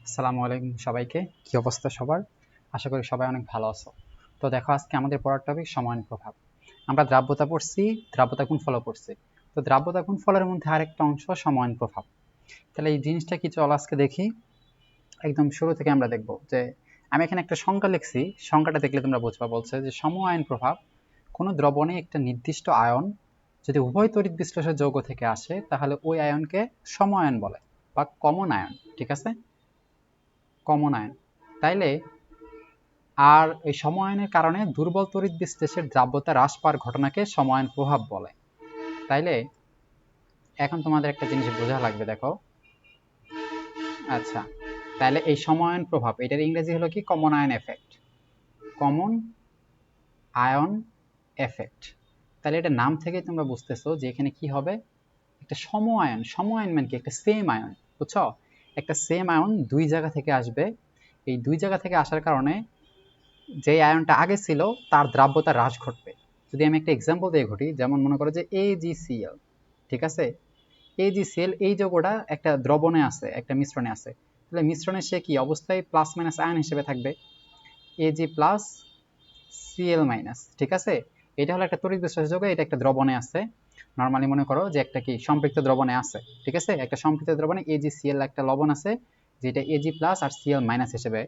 আসসালামু আলাইকুম সবাইকে। কি অবস্থা সবার? আশা করি সবাই অনেক ভালো আছো। তো দেখো, আজকে আমাদের পড়ার টপিক সময়ের প্রভাব। আমরা দ্রাব্যতা পড়ছি, দ্রাব্যতা গুণফলও পড়ছি। তো দ্রাব্যতা গুণফলের মধ্যে আরেকটা অংশ সময়ের প্রভাব। তাহলে এই জিনিসটা কি, চল আজকে দেখি। একদম শুরু থেকে আমরা দেখব যে আমি এখানে একটা সংখ্যা লিখছি। সংখ্যাটা দেখলে তোমরা বুঝবা। বলছে যে সমআয়ন প্রভাব, কোনো দ্রবণে একটা নির্দিষ্ট আয়ন যদি উভয় তড়িৎ বিশ্লেষক যৌগ থেকে আসে, তাহলে ওই আয়নকে সমআয়ন বলে বা কমন আয়ন। ঠিক আছে, কমন আয়ন। তাইলে আর এই সময়ায়নের কারণে দুর্বল তড়িৎ বিশ্লেষের দ্রাব্যতা হ্রাস পাওয়ার ঘটনাকে সময়ায়ন প্রভাব বলে। তাইলে এখন তোমাদের একটা জিনিস বোঝা লাগবে, দেখো। আচ্ছা, তাহলে এই সময়ায়ন প্রভাব, এটার ইংরেজি হলো কি? Common ion effect. Common ion effect. তাহলে এটা নাম থেকে তোমরা বুঝতেছো যে এখানে কি হবে, একটা সমআয়ন। সমআয়ন মানে কি? একটা সেম আয়ন, বুঝছো? একটা সেম আয়ন দুই জায়গা থেকে আসবে। এই দুই জায়গা থেকে আসার কারণে যে আয়নটা আগে ছিল তার দ্রাব্যতা হ্রাস ঘটবে। যদি আমি একটা এক্সাম্পল দিয়ে ঘটি, যেমন মনে করো যে AgCl, ঠিক আছে? AgCl এই যৌগটা একটা দ্রবণে আছে, একটা মিশ্রণে আছে। তাহলে মিশ্রণে সে কি অবস্থায় প্লাস মাইনাস আয়ন হিসেবে থাকবে? Ag প্লাস Cl মাইনাস, ঠিক আছে? এটা হলো একটা তড়িৎ বিশ্লেষক যৌগ, এটা একটা দ্রবণে আছে। নরমালি মনে করো যে একটা কি সম্পৃক্ত দ্রবণে আছে, ঠিক আছে? একটা সম্পৃক্ত দ্রবণে AgCl একটা লবণ আছে, যেটা Ag প্লাস আর Cl মাইনাস হিসেবে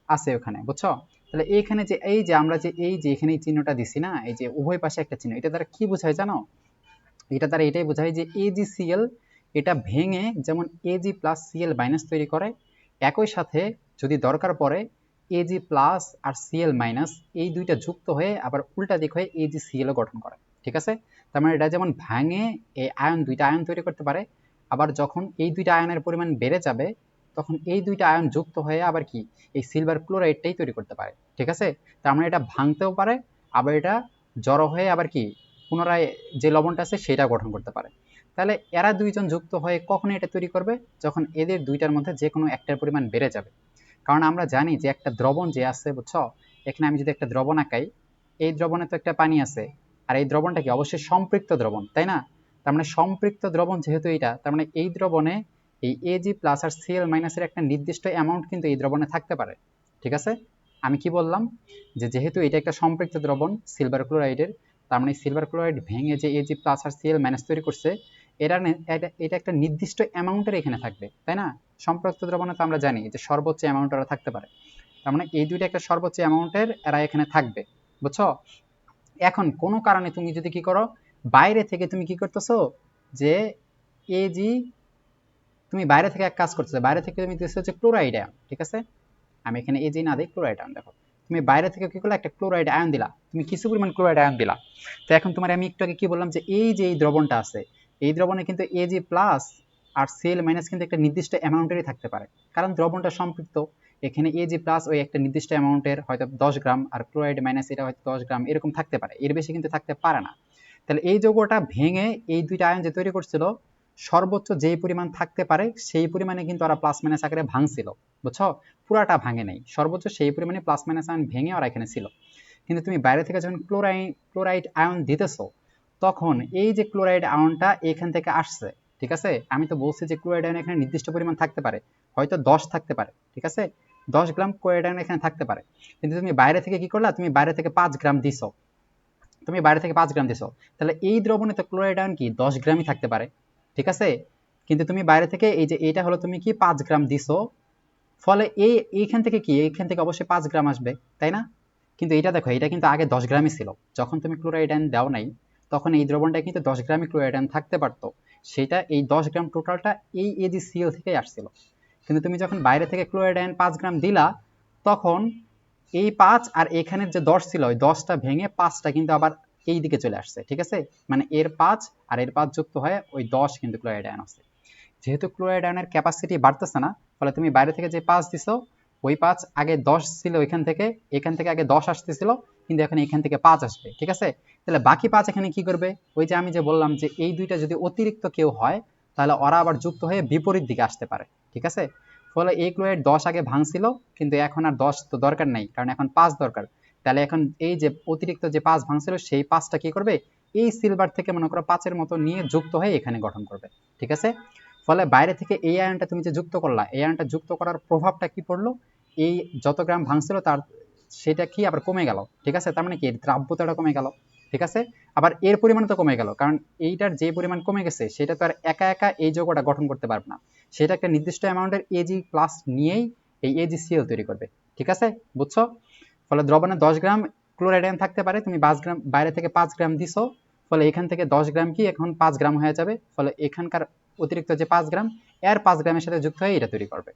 আছে ওখানে, বুঝছো? তাহলে এইখানে যে এই যে আমরা যে এই যে এখানে এই চিহ্নটা দিছি না, এই যে উভয় পাশে একটা চিহ্ন, এটা দ্বারা কি বোঝায় জানো? এটা দ্বারা এটাই বোঝায় যে AgCl এটা ভেঙে যেমন Ag প্লাস Cl মাইনাস তৈরি করে, একই সাথে যদি দরকার পড়ে Ag প্লাস আর Cl মাইনাস এই দুইটা যুক্ত হয়ে আবার উল্টা দিক হয়ে AgCl ও গঠন করে, ঠিক আছে? তার মানে এটা যেমন ভাঙে এই আয়ন, দুইটা আয়ন তৈরি করতে পারে, আবার যখন এই দুইটা আয়নের পরিমাণ বেড়ে যাবে তখন এই দুইটা আয়ন যুক্ত হয়ে আবার কি এই সিলভার ক্লোরাইডটাই তৈরি করতে পারে, ঠিক আছে? তার মানে এটা ভাঙতেও পারে, আবার এটা জড়ো হয়ে আবার কি পুনরায় যে লবণটা আছে সেটা গঠন করতে পারে। তাহলে এরা দুইজন যুক্ত হয়ে কখন এটা তৈরি করবে? যখন এদের দুইটার মধ্যে যে কোনো একটার পরিমাণ বেড়ে যাবে। কারণ আমরা জানি যে একটা দ্রবণ যে আছে, বুঝছো? এখানে আমি যদি একটা দ্রবণ আঁকাই, এই দ্রবণে তো একটা পানি আছে, আর এই দ্রবণটা কি অবশ্যই সম্পৃক্ত দ্রবণ, তাই না? তার মানে সম্পৃক্ত দ্রবণ যেহেতু এটা, তার মানে এই দ্রবণে এই Ag প্লাস আর Cl মাইনাসের একটা নির্দিষ্ট অ্যামাউন্ট কিন্তু এই দ্রবণে থাকতে পারে, ঠিক আছে? আমি কি বললাম যে যেহেতু এটা একটা সম্পৃক্ত দ্রবণ সিলভার ক্লোরাইডের, তার মানে সিলভার ক্লোরাইড ভেঙে যে Ag প্লাস আর Cl মাইনাস তৈরি করছে, এটা একটা নির্দিষ্ট অ্যামাউন্টের এখানে থাকবে, তাই না? সম্পৃক্ত দ্রবণে তো আমরা জানি যে সর্বোচ্চ অ্যামাউন্ট ওরা থাকতে পারে। তার মানে এই দুইটা একটা সর্বোচ্চ অ্যামাউন্টের এরা এখানে থাকবে, বুঝছো? এখন কোনো কারণে তুমি যদি কি করো, বাইরে থেকে তুমি কি করতেছো যে Ag, তুমি বাইরে থেকে এক কাজ করতেছো, বাইরে থেকে তুমি দিচ্ছ হচ্ছে ক্লোরাইড আয়ন, ঠিক আছে? আমি এখানে Ag না দিই ক্লোরাইড আয়ন। দেখো, তুমি বাইরে থেকে কি করলে, একটা ক্লোরাইড আয়ন দিলা, তুমি কিছু পরিমাণ ক্লোরাইড আয়ন দিলা। তো এখন তোমার আমি একটু আগে কি বললাম যে এই যে এই দ্রবণটা আছে, এই দ্রবণে কিন্তু Ag প্লাস আর Cl মাইনাস কিন্তু একটা নির্দিষ্ট অ্যামাউন্টেরই থাকতে পারে, কারণ দ্রবণটা সম্পৃক্ত। এখানে Ag প্লাস ওই একটা নির্দিষ্ট অ্যামাউন্টের হয়তো 10 গ্রাম, আর ক্লোরাইড মাইনাস এটা হয়তো 10 গ্রাম, এরকম থাকতে পারে, এর বেশি কিন্তু থাকতে পারে না। তাহলে এই যৌগটা ভেঙে এই দুইটা আয়ন যে তৈরি করছিল, সর্বোচ্চ যেই পরিমাণ থাকতে পারে সেই পরিমাণে কিন্তু ওরা প্লাস মাইনাস আকারে ভাঙছিল, বুঝছো? পুরাটা ভাঙে নাই, সর্বোচ্চ সেই পরিমাণে প্লাস মাইনাস আয়ন ভেঙে ওরা এখানে ছিল। কিন্তু তুমি বাইরে থেকে যখন ক্লোরাইড আয়ন দিতেছো, তখন এই যে ক্লোরাইড আয়নটা এখান থেকে আসছে, ঠিক আছে? আমি তো বলছি যে ক্লোরাইড আয়ন এখানে নির্দিষ্ট পরিমাণ থাকতে পারে, হয়তো 10 থাকতে পারে, ঠিক আছে? 10 গ্রাম ক্লোরাইড আয়ন এখানে থাকতে পারে। কিন্তু তুমি বাইরে থেকে কি করলা, তুমি বাইরে থেকে 5 গ্রাম দিছো, তুমি বাইরে থেকে 5 গ্রাম দিছো, তাহলে এই দ্রবণে তো ক্লোরাইড আয়ন কি 10 গ্রামই থাকতে পারে, ঠিক আছে? কিন্তু তুমি বাইরে থেকে এই যে এটা হলো তুমি কি 5 গ্রাম দিছো, ফলে এইখান থেকে কি এইখান থেকে অবশ্যই 5 গ্রাম আসবে, তাই না? কিন্তু এটা দেখো, এটা কিন্তু আগে 10 গ্রামই ছিল। যখন তুমি ক্লোরাইড আয়ন দাও নাই, তখন এই দ্রবণটা কিন্তু 10 গ্রামই ক্লোরাইড আয়ন থাকতে পারতো। সেটা এই 10 গ্রাম টোটালটা এই AgCl থেকেই আসছিল। কিন্তু তুমি যখন বাইরে থেকে ক্লোরাইড আয়ন 5 গ্রাম দিলা, তখন এই 5 আর এখানের যে 10 ছিল, ওই 10টা ভেঙে 5টা কিন্তু আবার এই দিকে চলে আসছে, ঠিক আছে? মানে এর 5 আর এর 5 যুক্ত হয়ে ওই 10 কিন্তু ক্লোরাইড আয়ন আছে। যেহেতু ক্লোরাইড আয়নের ক্যাপাসিটি বাড়তেছে না, ফলে তুমি বাইরে থেকে যে 5 দিছো, ওই 5 আগে 10 ছিল, এখান থেকে আগে 10 আসতেছিল, কিন্তু এখন এখান থেকে 5 আসবে, ঠিক আছে? তাহলে বাকি 5 এখানে কি করবে? ওই যে আমি যে বললাম যে এই দুইটা যদি অতিরিক্ত কেউ হয়, তাহলে ওরা আবার যুক্ত হয়ে বিপরীত দিকে আসতে পারে, ঠিক আছে? ফলে এই ক্লোরাইড 10 আগে ভাঙছিল, কিন্তু এখন আর 10 তো দরকার নাই, কারণ এখন 5 দরকার। তাহলে এখন এই যে অতিরিক্ত যে 5 ভাঙছিল, সেই 5টা কি করবে? এই সিলভার থেকে মনে করো 5-এর মতো নিয়ে যুক্ত হয়ে এখানে গঠন করবে, ঠিক আছে? ফলে বাইরে থেকে এই আয়নটা তুমি যে যুক্ত করলা, এই আয়নটা যুক্ত করার প্রভাবটা কি পড়লো, এই যত গ্রাম ভাঙছিল তার সেটা কি আবার কমে গেল, ঠিক আছে, তার মানে কি দ্রাব্যতাটা কমে গেল, ঠিক আছে। আবার এর পরিমাণ তো কমে গেল, কারণ এইটার যে পরিমাণ কমে গেছে সেটা তো আর একা একা এই যৌগটা গঠন করতে পারবে না, সেটা একটা নির্দিষ্ট অ্যামাউন্টের এজি প্লাস নিয়েই এই এজিসিএল তৈরি করবে, ঠিক আছে, বুঝছো। ফলে দ্রবণে 10 গ্রাম ক্লোরাইড আয়ন থাকতে পারে, তুমি 5 গ্রাম বাইরে থেকে 5 গ্রাম দিছো, ফলে এখান থেকে 10 গ্রাম কি এখন 5 গ্রাম হয়ে যাবে, ফলে এখানকার অতিরিক্ত যে 5 গ্রাম এর 5 গ্রামের সাথে যুক্ত হয়ে এটা তৈরি করবে।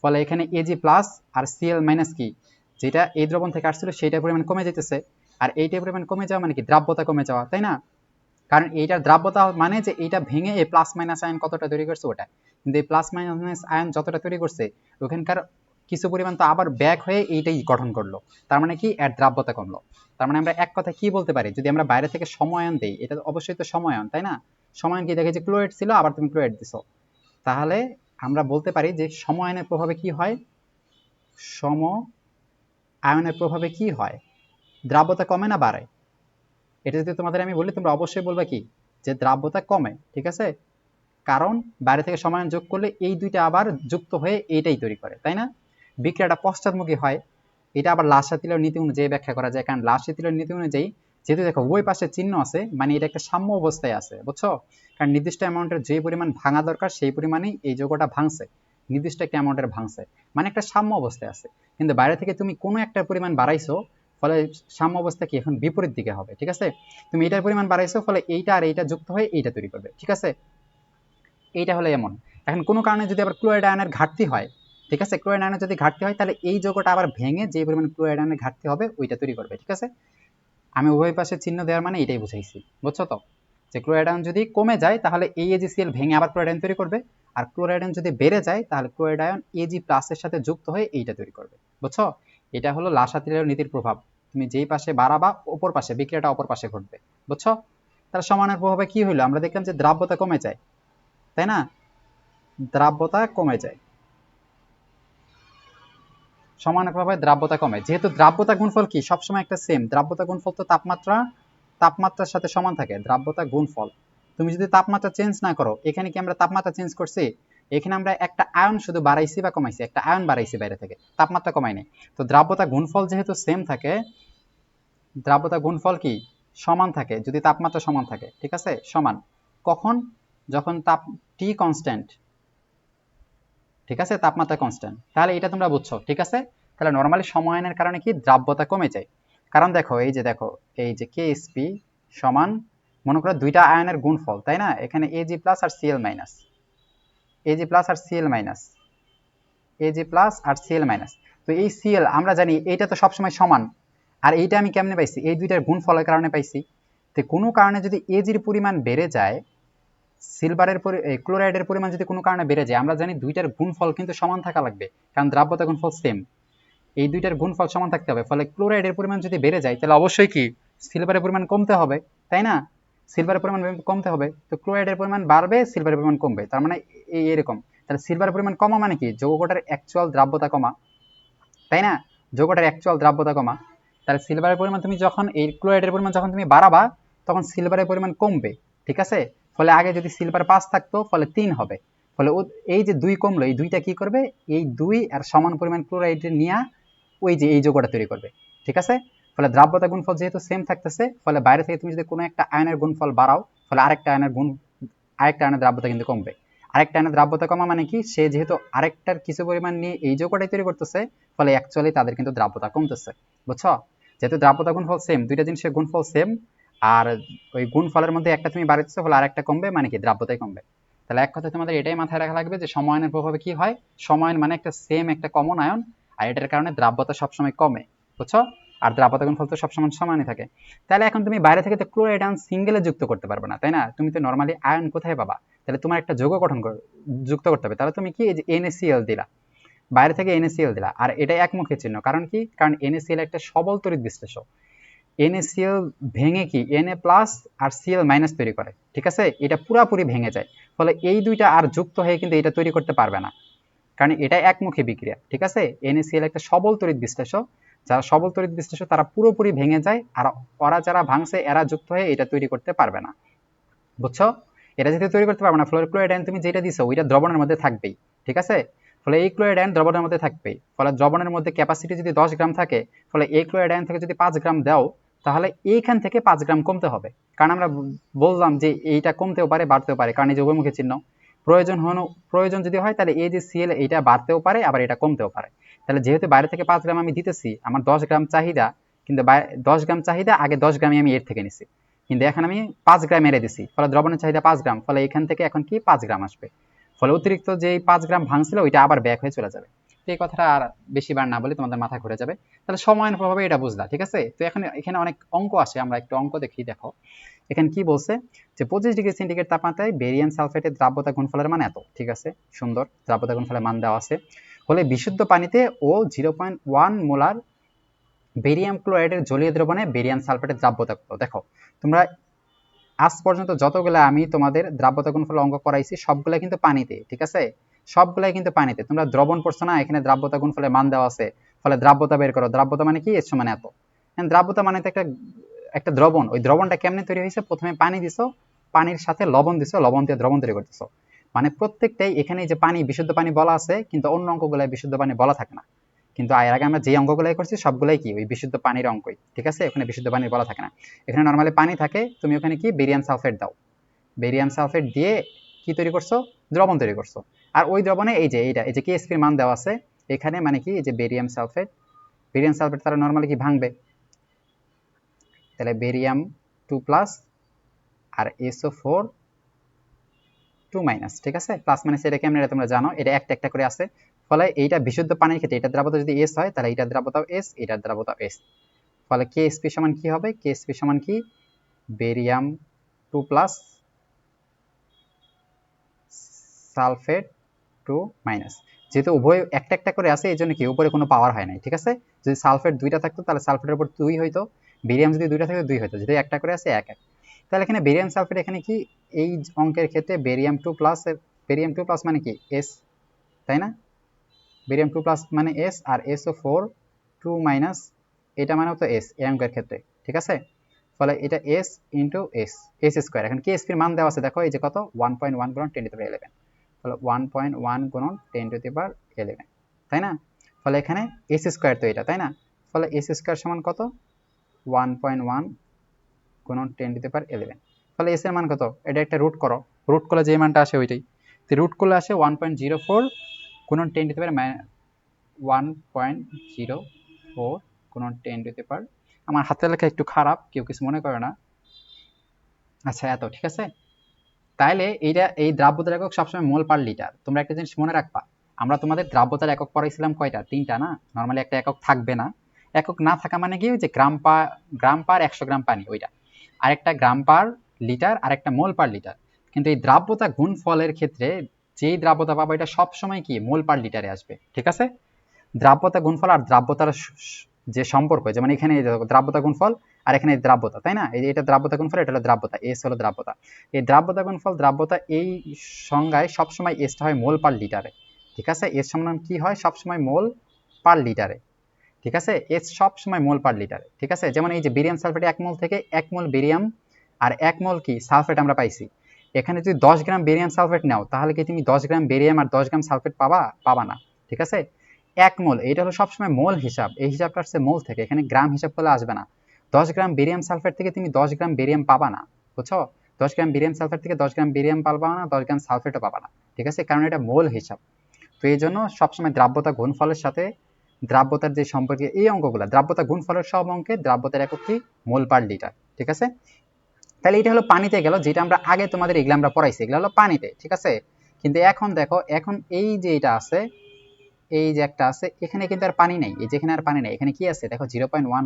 ফলে এখানে এজি প্লাস আর সিএল মাইনাস কি, যেটা এই দ্রবণ থেকে আসছিল সেইটার পরিমাণ কমে যেতেছে, আর এইটার পরিমাণ কমে যাওয়া মানে কি দ্রাব্যতা কমে যাওয়া, তাই না। কারণ এইটার দ্রাব্যতা মানে যে এইটা ভেঙে এই প্লাস মাইনাস আয়ন কতটা তৈরি করছে ওটা, কিন্তু এই প্লাস মাইনাস আয়ন যতটা তৈরি করছে ওখানকার কিছু পরিমাণ তো আবার ব্যাক হয়ে এইটাই গঠন করলো, তার মানে কি এর দ্রাব্যতা কমলো। তার মানে আমরা এক কথা কি বলতে পারি, যদি আমরা বাইরে থেকে সময়ন দেই, এটা অবশ্যই তো সময়ন, তাই না। সময়ন কি, দেখে যে ক্লোরাইড ছিল আবার তুমি ক্লোরাইড দিছো, তাহলে আমরা বলতে পারি যে সময়নের প্রভাবে কি হয়, সম আয়নের প্রভাবে কি হয়, দ্রাব্যতা কমে না বাড়ে। এটা যদি তোমাদের আমি বলি তোমরা অবশ্যই বলবে কি, যে দ্রাব্যতা কমে, ঠিক আছে, কারণ বাইরে থেকে সমায়ন যোগ করলে এই দুইটা আবার যুক্ত হয়ে এইটাই তৈরি করে, তাই না। বিক্রিয়াটা পশ্চাৎমুখী হয়, এটা আবার লাসাতিলের নীতি অনুযায়ী ব্যাখ্যা করা যায়, কারণ লাসাতিলের নীতি অনুযায়ী যেহেতু দেখো উভয় পাশে চিহ্ন আছে, মানে এটা একটা সাম্য অবস্থায় আছে, বুঝছো। কারণ নির্দিষ্ট অ্যামাউন্টের যে পরিমাণ ভাঙা দরকার সেই পরিমাণেই এই যৌগটা ভাঙছে, নির্দিষ্ট একটা অ্যামাউন্টের ভাঙছে, মানে একটা সাম্য অবস্থায় আছে। কিন্তু বাইরে থেকে তুমি কোনো একটা পরিমাণ বাড়াইছো, ফলে সাম্য অবস্থা কি এখন বিপরীত দিকে হবে, ঠিক আছে। তুমি এটার পরিমাণ বাড়াইছো, ফলে এইটা আর এইটা যুক্ত হয়ে এইটা তৈরি করবে, ঠিক আছে। এইটা হলো এমন। এখন কোনো কারণে যদি আবার ক্লোরাইড আয়নের ঘাটতি হয়, ঠিক আছে, ক্লোরাইড আয়নের যদি ঘাটতি হয় তাহলে এই যৌগটা আবার ভেঙে যে পরিমাণ ক্লোরাইড আয়নের ঘাটতি হবে ওইটা তৈরি করবে, ঠিক আছে। আমি উভয় পাশে চিহ্ন দেওয়ার মানে এটাই বুঝাইছি, বুঝছো তো, যে ক্লোরাইড আয়ন যদি কমে যায় তাহলে এই এজিসিএল ভেঙে আবার ক্লোরাইড আয়ন তৈরি করবে, আর ক্লোরাইড আয়ন যদি বেড়ে যায় তাহলে ক্লোরাইড আয়ন এজি প্লাসের সাথে যুক্ত হয়ে এইটা তৈরি করবে, বুঝছো। এটা হলো লাসাতিলের নীতির প্রভাব, তুমি যেই পাশে বাড়াবা অপর পাশে বিক্রিয়াটা অপর পাশে ঘটবে, বুঝছো। তার সমানের প্রভাবে কি হইলো, আমরা দেখলাম যে দ্রাব্যতা কমে যায়, তাই না, দ্রাব্যতা কমে যায়, সমানুপাতে দ্রাব্যতা কমে, যেহেতু দ্রাব্যতা গুণফল কি সবসময় একটা সেম, দ্রাব্যতা গুণফল তো তাপমাত্রার সাথে সমান থাকে, দ্রাব্যতা গুণফল। তুমি যদি তাপমাত্রা চেঞ্জ না করো, এখানে কি আমরা তাপমাত্রা চেঞ্জ করছি, এখানে আমরা একটা আয়ন শুধু বাড়াইছি বা কমাইছি, একটা আয়ন বাড়াইছি বাইরে থেকে, তাপমাত্রা কমাই নাই। তো দ্রাব্যতা গুণফল যেহেতু সেম থাকে, দ্রাব্যতা গুণফল কি সমান থাকে যদি তাপমাত্রা সমান থাকে, ঠিক আছে, সমান কখন, যখন তাপ টি কনস্ট্যান্ট, ঠিক আছে, তাপমাত্রা কনস্ট্যান্ট, তাহলে এটা তোমরা বুঝছো, ঠিক আছে। তাহলে নরমালি সময়নের কারণে কি দ্রাব্যতা কমে যায়, কারণ দেখো এই যে কেএসপি সমান মনে করো দুইটা আয়নের গুণফল, তাই না, এখানে এজি প্লাস আর সিএল মাইনাস, এজি প্লাস আর সিএল মাইনাস, এজি প্লাস আর সিএল মাইনাস। তো এই সিএল আমরা জানি এইটা তো সবসময় সমান, আর এইটা আমি কেমনে পাইছি, এই দুইটার গুণফলের কারণে পাইছি। তো কোনো কারণে যদি এজির পরিমাণ বেড়ে যায়, সিলভারের ক্লোরাইডের পরিমাণ যদি কোনো কারণে বেড়ে যায়, আমরা জানি দুইটার গুণফল কিন্তু সমান থাকা লাগবে, কারণ দ্রাব্যতা গুণফল সেম, এই দুইটার গুণফল সমান থাকতে হবে। ফলে ক্লোরাইডের পরিমাণ যদি বেড়ে যায় তাহলে অবশ্যই কি সিলভারের পরিমাণ কমতে হবে, তাই না, সিলভারের পরিমাণ কমতে হবে, তো ক্লোরাইডের পরিমাণ বাড়বে সিলভারের পরিমাণ কমবে, তার মানে এরকম। তাহলে সিলভারের পরিমাণ কমা মানে কি যৌগটার অ্যাকচুয়াল দ্রাব্যতা কমা, তাই না, যৌগটার অ্যাকচুয়াল দ্রাব্যতা কমা। তাহলে সিলভারের পরিমাণ তুমি যখন এই ক্লোরাইডের পরিমাণ যখন তুমি বাড়াবা তখন সিলভারের পরিমাণ কমবে, ঠিক আছে। ফলে আগে যদি সিলভার 5 থাকতো ফলে 3 হবে, ফলে এই যে 2 কমলো, এই দুইটা কি করবে, এই 2 আর সমান পরিমাণ ক্লোরাইড নিয়ে ওই যে এই যৌগটা তৈরি করবে, ঠিক আছে। ফলে দ্রাব্যতা গুণফল যেহেতু সেম থাকতেছে, ফলে বাইরে থেকে তুমি যদি কোনো একটা আয়নের গুণফল বাড়াও, ফলে আরেকটা আয়নের দ্রাব্যতা কিন্তু কমবে। আরেকটা আয়নের দ্রাব্যতা কমা মানে কি, সে যেহেতু আরেকটার কিছু পরিমাণ নিয়ে এই যৌগটাই তৈরি করতেছে, ফলে অ্যাকচুয়ালি তাদের কিন্তু দ্রাব্যতা কমতেছে, বুঝছো। যেহেতু দ্রাব্যতা গুণফল সেম, দুইটা জিনিসের গুণফল সেম, আর ওই গুণফলের মধ্যে একটা তুমি বাড়াচ্ছ ফলে আরেকটা কমবে, মানে কি দ্রাব্যতাই কমবে। তাহলে এক কথায় তোমাদের এটাই মাথায় রাখা লাগবে যে সময়নের প্রভাবে কি হয়, সময়ন মানে একটা সেম একটা কমন আয়ন, আর এটার কারণে দ্রাব্যতা সবসময় কমে, বুঝছো। আর দ্রাব্যতা গুণফল তো সবসময় সমানই থাকে। তাহলে এখন তুমি বাইরে থেকে তো ক্লোরাইড আয়ন সিঙ্গেলে যুক্ত করতে পারবে না, তাই না, তুমি তো নরমালি আয়ন কোথায় পাবা, তাহলে তোমার একটা যৌগ গঠন যুক্ত করতে হবে, তাহলে তুমি কি এই যে NaCl দিলা, বাইরে থেকে NaCl দিলা, আর এটা একমুখী চিহ্ন, কারণ কি, কারণ NaCl একটা সবল তড়িৎ বিশ্লেষক, NaCl ভেঙে কি Na প্লাস আর Cl মাইনাস তৈরি করে, ঠিক আছে, এটা পুরাপুরি ভেঙে যায়, ফলে এই দুইটা আর যুক্ত হয়ে কিন্তু এটা তৈরি করতে পারবে না, কারণ এটা একমুখী বিক্রিয়া, ঠিক আছে। NaCl একটা সবল তড়িৎ বিশ্লেষক, যারা সবল তড়িৎ বিশ্লেষক তারা পুরোপুরি ভেঙে যায়, আর ওরা যারা ভাঙছে এরা যুক্ত হয়ে এটা তৈরি করতে পারবে না, বুঝছো। এটা যেহেতু তৈরি করতে পারবে না, ফলে ক্লোরাইড আয়ন তুমি যেটা দিছো ওইটা দ্রবণের মধ্যে থাকবেই, ঠিক আছে। ফলে এই ক্লোরাইড আয়ন দ্রবণের মধ্যে থাকবেই, ফলে দ্রবণের মধ্যে ক্যাপাসিটি যদি 10 গ্রাম থাকে, ফলে এই ক্লোরাইড আয়ন থেকে যদি 5 গ্রাম দাও, তাহলে এইখান থেকে 5 গ্রাম কমতে হবে। কারণ আমরা বললাম যে এইটা কমতেও পারে বাড়তেও পারে, কারণ এই যে উভয়মুখী চিহ্ন, প্রয়োজন যদি হয় তাহলে এই যে সিএল এইটা বাড়তেও পারে আবার এটা কমতেও পারে। তাহলে যেহেতু বাইরে থেকে 5 গ্রাম আমি দিতেছি, আমার 10 গ্রাম চাহিদা, কিন্তু 10 গ্রাম চাহিদা আগে 10 গ্রামই আমি এর থেকে নিছি, কিন্তু এখন আমি 5 গ্রাম এরে দিছি, ফলে দ্রবণের চাহিদা 5 গ্রাম, ফলে এখান থেকে এখন কি 5 গ্রাম আসবে, ফলে অতিরিক্ত যে 5 গ্রাম ভাঙছিল ওইটা আবার ব্যাক হয়ে চলে যাবে। তো এই কথাটা আর বেশি বার না বলে তোমাদের মাথা ঘুরে যাবে। তাহলে সময়ের প্রভাবে এটা বুঝলা, ঠিক আছে। তো এখন এখানে অনেক অঙ্ক আসে, আমরা একটু অঙ্ক দেখি। দেখো এখানে কি বলছে, যে 25 ডিগ্রি সেন্টিগ্রেড তাপমাত্রায় বেরিয়াম সালফেটের দ্রাব্যতা গুণফলের মান এত, ঠিক আছে, সুন্দর, দ্রাব্যতা গুণফলের মান দেওয়া আছে। হলে বিশুদ্ধ পানিতে ও 0.1 মোলার বেরিয়াম ক্লোরাইডের জলীয় দ্রবণে বেরিয়াম সালফেটের দ্রাব্যতা কত। দেখো তোমরা আজ পর্যন্ত যতগুলা আমি তোমাদের দ্রাব্যতা গুণফল অঙ্ক করাইছি সবগুলা কিন্তু পানিতে, ঠিক আছে, সবগুলাই কিন্তু পানিতে। তোমরা দ্রবণ পড়ছো না, এখানে দ্রাব্যতা গুণফলের মান দেওয়া আছে, ফলে দ্রাব্যতা বের করো। দ্রাব্যতা মানে কি, এর সমান এত। দ্রাব্যতা মানে তো একটা একটা দ্রবণ, ওই দ্রবণটা কেমনে তৈরি হয়েছে, প্রথমে পানি দিছো, পানির সাথে লবণ দিছো, লবণ দিয়ে দ্রবণ তৈরি করতেছো, মানে প্রত্যেকটাই এখানে যে পানি, বিশুদ্ধ পানি বলা আছে, কিন্তু অন্য অঙ্কগুলাই বিশুদ্ধ পানি বলা থাকে না। কিন্তু এর আগে আমরা যে অঙ্কগুলাই করছি সবগুলাই কি ওই বিশুদ্ধ পানির অঙ্কই, ঠিক আছে, ওখানে বিশুদ্ধ পানির বলা থাকে না। এখানে নর্মালি পানি থাকে, তুমি ওখানে কি বেরিয়াম সালফেট দাও, বেরিয়াম সালফেট দিয়ে কি তৈরি করছো, দ্রবণ তৈরি করছো। আর ওই দ্রবণে এই যে এইটা, এই যে কেএসপি মান দেওয়া আছে এখানে, মানে কি এই যে বেরিয়াম সালফেট তারা নর্মালি কি ভাঙবে, তাহলে বেরিয়াম 2+ আর SO4 2-, ঠিক আছে। প্লাস মাইনাস এটা কেমন, এটা তোমরা জানো, এটা একটা একটা করে আছে। ফলে এইটা বিশুদ্ধ পানির ক্ষেত্রে এটা দ্রাবতা যদি S হয়, তাহলে এটা দ্রাবতাও S, এটা দ্রাবতাও S। ফলে কেএসপি সমান কি হবে, কেএসপি সমান কি বেরিয়াম 2+ সালফেট 2-। যেহেতু উভয় একটা একটা করে আছে, এই জন্য কি উপরে কোনো পাওয়ার হয় নাই, ঠিক আছে। যদি সালফেট দুইটা থাকতো তাহলে সালফেটের উপর 2 হইতো, বেরিয়াম যদি দুইটা থাকতো 2 হইতো, যেহেতু একটা করে আছে 1 1। তাহলে এখানে বেরিয়াম সালফেট এখানে কি, এই অঙ্কের ক্ষেত্রে বেরিয়াম 2+ মানে কি S, তাই না, বেরিয়াম 2+ মানে S, আর SO4 2-, এটা মানেও তো S এই অঙ্কের ক্ষেত্রে, ঠিক আছে। ফলে এটা S ইন্টু S স্কোয়ার। এখন কেএসপি এর মান দেওয়া আছে, দেখো এই যে কত 1.1 গুণন 10^11, ফলে 1.1 গুণন 10^11, তাই না। ফলে এখানে S স্কোয়ার তো এটা, তাই না, ফলে S স্কোয়ার সমান কত 1.1 গুণন 10^11। ফলে S এর মান কত, এটা একটা রুট করো, রুট করলে যে মানটা আসে ওইটাই, তো রুট করলে আসে 1.04 গুণন 1.04 গুণন 10^, আমার হাতের লেখা একটু খারাপ, কেউ কিছু মনে করে না। আচ্ছা এত, ঠিক আছে। তাইলে এইটা, এই দ্রাব্যতার একক সবসময় মোল পার লিটার। তোমরা একটা জিনিস মনে রাখবা, আমরা তোমাদের দ্রাব্যতার একক পড়াইছিলাম কয়টা, 3টা না। নর্মালি একটা একক থাকবে না, একক না থাকা মানে কি, যে গ্রাম পার 100 গ্রাম পানি ওইটা, আরেকটা গ্রাম পার লিটার, আরেকটা মোল পার লিটার। কিন্তু এই দ্রাব্যতা গুণফলের ক্ষেত্রে যেই দ্রাব্যতা পাবো এটা সবসময় কি মোল পার লিটারে আসবে, ঠিক আছে। দ্রাব্যতা গুণফল আর দ্রাব্যতার যে সম্পর্ক, যেমন এখানে দ্রাব্যতা গুণফল আর এখানে দ্রাব্যতা, তাই না, এই যে এটা দ্রাব্যতা গুণফল, এটা হলো দ্রাব্যতা, এস হলো দ্রাব্যতা। এই দ্রাব্যতা গুণফল দ্রাব্যতা এই সংজ্ঞায় সবসময় এসটা হয় মোল পার লিটারে, ঠিক আছে। এস সমান কি হয় সবসময় মোল পার লিটারে, ঠিক আছে, এস সবসময় মোল পার লিটারে, ঠিক আছে। যেমন এই যে বেরিয়াম সালফেট 1 মোল থেকে 1 মোল বেরিয়াম আর 1 মোল কি সালফেট আমরা পাইছি। এখানে যদি 10 গ্রাম বেরিয়াম সালফেট নাও, তাহলে কি তুমি 10 গ্রাম বেরিয়াম আর 10 গ্রাম সালফেট পাবা না, ঠিক আছে। 1 মোল এটা হলো সবসময় মোল হিসাব, এই হিসাবটা আসছে মোল থেকে, এখানে গ্রাম হিসাব করলে আসবে না। 10 গ্রাম বেরিয়াম সালফেট থেকে তুমি 10 গ্রাম বেরিয়াম পাবা না, বুঝছো, 10 গ্রাম বেরিয়াম সালফেট থেকে 10 গ্রাম বেরিয়াম পাবা না, 10 গ্রাম সালফেটও পাবা না, ঠিক আছে, কারণ এটা মোল হিসাব। তো এই জন্য সবসময় দ্রাব্যতা গুণফলের সাথে দ্রাব্যতার যে সম্পর্কে এই অঙ্কগুলো, দ্রাব্যতা গুণফলের সব অঙ্কে দ্রাব্যতার একক কি মোল পার লিটার, ঠিক আছে। তাহলে এটা হলো পানিতে গেল, যেটা আমরা আগে তোমাদের এগুলো আমরা পড়াইছি, এগুলো হলো পানিতে, ঠিক আছে। কিন্তু এখন দেখো, এখন এই যে এটা আছে, এই যে একটা আছে, এখানে কিন্তু আর পানি নেই, এই যেখানে আর পানি নেই, এখানে কি আছে দেখো 0.1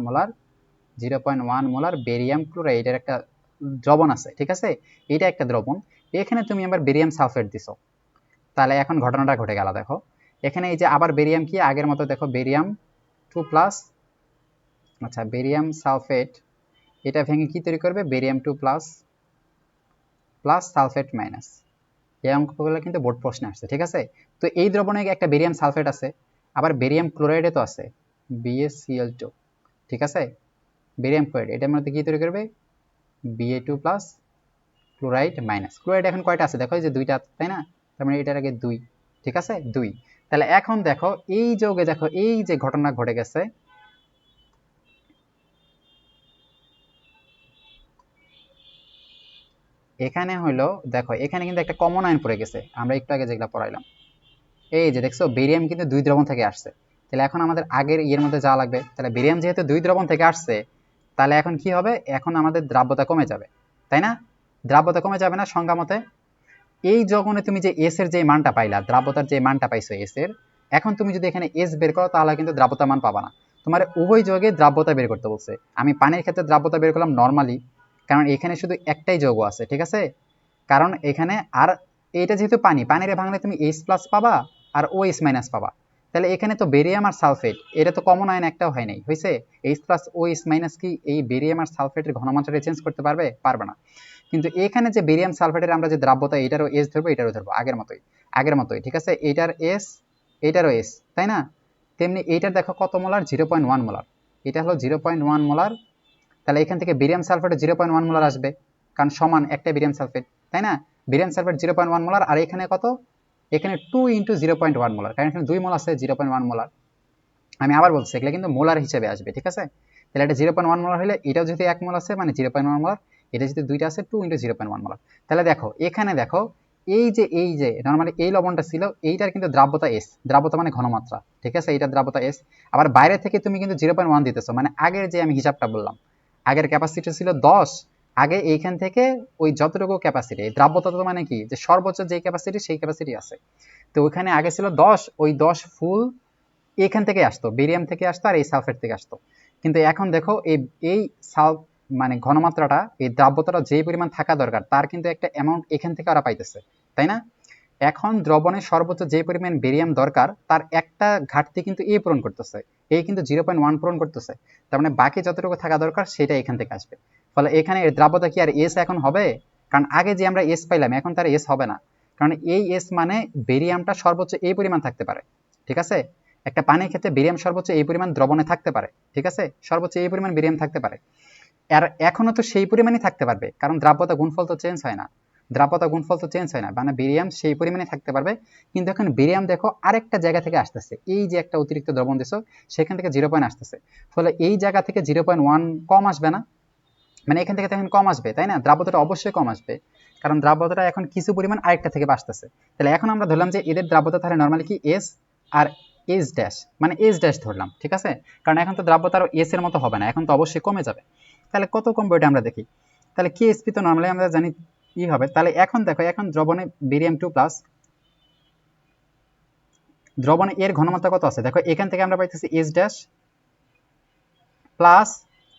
মোলার বেরিয়াম ক্লোরাইডের একটা দ্রবণ আছে, ঠিক আছে, এটা একটা দ্রবণ। এখানে তুমি আবার বেরিয়াম সালফেট দিছো, তাহলে এখন ঘটনাটা ঘটে গেল। দেখো এখানে এই যে আবার বেরিয়াম কি আগের মতো, দেখো বেরিয়াম 2+, আচ্ছা বেরিয়াম সালফেট এটা ভেঙে কি তৈরি করবে, বেরিয়াম 2+ প্লাস সালফেট মাইনাস। এই অঙ্কগুলো কিন্তু বোর্ড প্রশ্নে আসছে, ঠিক আছে। তো এই দ্রবণে একটা বেরিয়াম সালফেট আছে, আবার বেরিয়াম ক্লোরাইডে তো আছে BaCl2, ঠিক আছে, বেরিয়াম ক্লোরাইড এটার মধ্যে কি তৈরি করবে, Ba2+ ক্লোরাইড মাইনাস। ক্লোরাইড এখন কয়টা আছে দেখো, এই যে দুইটা, তাই না? তার মানে এটার আগে 2, ঠিক আছে 2। তাহলে এখন দেখো এই যৌগে দেখো এই যে ঘটনা ঘটে গেছে, এখানে হলো দেখো এখানে কিন্তু একটা কমন আয়ন পড়ে গেছে, আমরা একটু আগে যেগুলা পড়াইলাম। এই যে দেখছো বেরিয়াম কিন্তু 2 দ্রবণ থেকে আসছে। তাহলে এখন আমাদের আগের ইয়ের মধ্যে যাওয়া লাগবে। তাহলে বেরিয়াম যেহেতু 2 দ্রবণ থেকে আসছে, তাহলে এখন কি হবে, এখন আমাদের দ্রাব্যতা কমে যাবে, তাই না? দ্রাব্যতা কমে যাবে না সংজ্ঞা মতে? এই যখন তুমি যে এস এর যে মানটা পাইলা, দ্রাব্যতার যে মানটা পাইছো এস এর, এখন তুমি যদি এখানে এস বের করো তাহলে কিন্তু দ্রাব্যতা মান পাবা না। তোমার উভয় যৌগে দ্রাব্যতা বের করতে বলছে। আমি পানির ক্ষেত্রে দ্রাব্যতা বের করলাম নরমালি, কারণ এখানে শুধু একটাই যৌগ আছে, ঠিক আছে? কারণ এখানে আর এটা যেহেতু পানি, পানিরে ভাঙলে তুমি এইচ প্লাস পাবা আর ও এইচ মাইনাস পাবা। তাহলে এখানে তো বেরিয়াম আর সালফেট, এটা তো কমন আয়ন একটাও হয় নাই, হয়েছে? H plus O H minus কি এই বেরিয়াম আর সালফেটের ঘনমাত্রাটা চেঞ্জ করতে পারবে? পারবে না। কিন্তু এখানে যে বেরিয়াম সালফেটের আমরা যে দ্রাব্যতা, এটারও এস ধরবো এটারও ধরবো আগের মতোই, ঠিক আছে? এটার এস এটারও এস, তাই না? তেমনি এইটার দেখো কত মোলার, 0.1 মোলার, এটা হলো 0.1 মোলার। তাহলে এখান থেকে বেরিয়াম সালফেটও 0.1 মোলার আসবে, কারণ সমান একটা বেরিয়াম সালফেট, তাই না? বেরিয়াম সালফেট 0.1 মোলার, আর এখানে কত, এখানে 2 ইন্টু 0.1 মোলার, কারণ এখানে 2 মোল আছে, 0.1 মোলার। আমি আবার বলছি এগুলো কিন্তু মোলার হিসেবে আসবে, ঠিক আছে? তাহলে এটা 0.1 মোলার হলে এটাও যদি 1 মোল আছে মানে 0.1 মোলার, এটা যদি দুইটা আছে 2 ইন্টু 0.1 মোলার। তাহলে দেখো এখানে দেখো এই যে নর্মালি এই লবণটা ছিল, এইটার কিন্তু দ্রাব্যতা এস, দ্রাব্যতা মানে ঘনমাত্রা, ঠিক আছে? এইটার দ্রাব্যতা এস। আবার বাইরে থেকে তুমি কিন্তু 0.1 দিতেছো, মানে আগের যে আমি হিসাবটা বললাম, আগের ক্যাপাসিটি ছিল 10, আগে এইখান থেকে ওই যতটুকু ক্যাপাসিটি, দ্রাব্যতা তো মানে কি, যে সর্বোচ্চ যে ক্যাপাসিটি সেই ক্যাপাসিটি আছে, তো ওইখানে আগে ছিল 10, ওই 10 ফুল এখান থেকে আসতো, বেরিয়াম থেকে আসতো আর এই সালফেট থেকে আসতো। কিন্তু এখন দেখো এই এই সাল মানে ঘনমাত্রাটা, এই দ্রাব্যতাটা যে পরিমাণ থাকা দরকার তার কিন্তু একটা অ্যামাউন্ট এখান থেকে ওরা পাইতেছে, তাই না? এখন দ্রবণের সর্বোচ্চ যে পরিমাণ বেরিয়াম দরকার তার একটা ঘাটতি কিন্তু এ পূরণ করতেছে, এই কিন্তু 0.1 পূরণ করতেছে। তার মানে বাকি যতটুকু থাকা দরকার সেটা এখান থেকে আসবে। ফলে এখানে দ্রাব্যতা কি আর এস এখন হবে? কারণ আগে যে আমরা এস পাইলাম এখন তার এস হবে না, কারণ এই এস মানে বেরিয়ামটা সর্বোচ্চ এই পরিমাণ থাকতে পারে, ঠিক আছে? একটা পানির ক্ষেত্রে বেরিয়াম সর্বোচ্চ এই পরিমাণ দ্রবণে থাকতে পারে, ঠিক আছে? সর্বোচ্চ এই পরিমাণ বেরিয়াম থাকতে পারে। আর এখনো তো সেই পরিমাণই থাকতে পারবে, কারণ দ্রাব্যতা গুণফল তো চেঞ্জ হয় না, দ্রাব্যতা গুণফল তো চেঞ্জ হয় না, মানে বেরিয়াম সেই পরিমাণে থাকতে পারবে। কিন্তু এখন বেরিয়াম দেখো আরেকটা জায়গা থেকে আসতেছে, এই যে একটা অতিরিক্ত দ্রবণ দিছো সেখান থেকে 0 আসতেছে, ফলে এই জায়গা থেকে 0.1 কম আসবে না? মানে এখান থেকে তখন কম আসবে, তাই না? দ্রাব্যতাটা অবশ্যই কম আসবে, কারণ দ্রাব্যতাটা এখন কিছু পরিমাণ আরেকটা থেকে আসতেছে। তাহলে এখন আমরা ধরলাম যে এদের দ্রাব্যতা তাহলে নর্মালি কি এস আর এস ড্যাশ, মানে এস ড্যাশ ধরলাম, ঠিক আছে? কারণ এখন তো দ্রাব্যতা আরো এস এর মতো হবে না, এখন তো অবশ্যই কমে যাবে। তাহলে কত কমবে ওটা আমরা দেখি। তাহলে কেএসপি তো নর্মালি আমরা জানি কি হবে। তাহলে এখন দেখো এখন দ্রবণে বেরিয়াম 2 প্লাস, দ্রবণে এর ঘনমাত্রা কত আছে দেখো, এখান থেকে আমরা পাইতেছি এস ড্যাশ প্লাস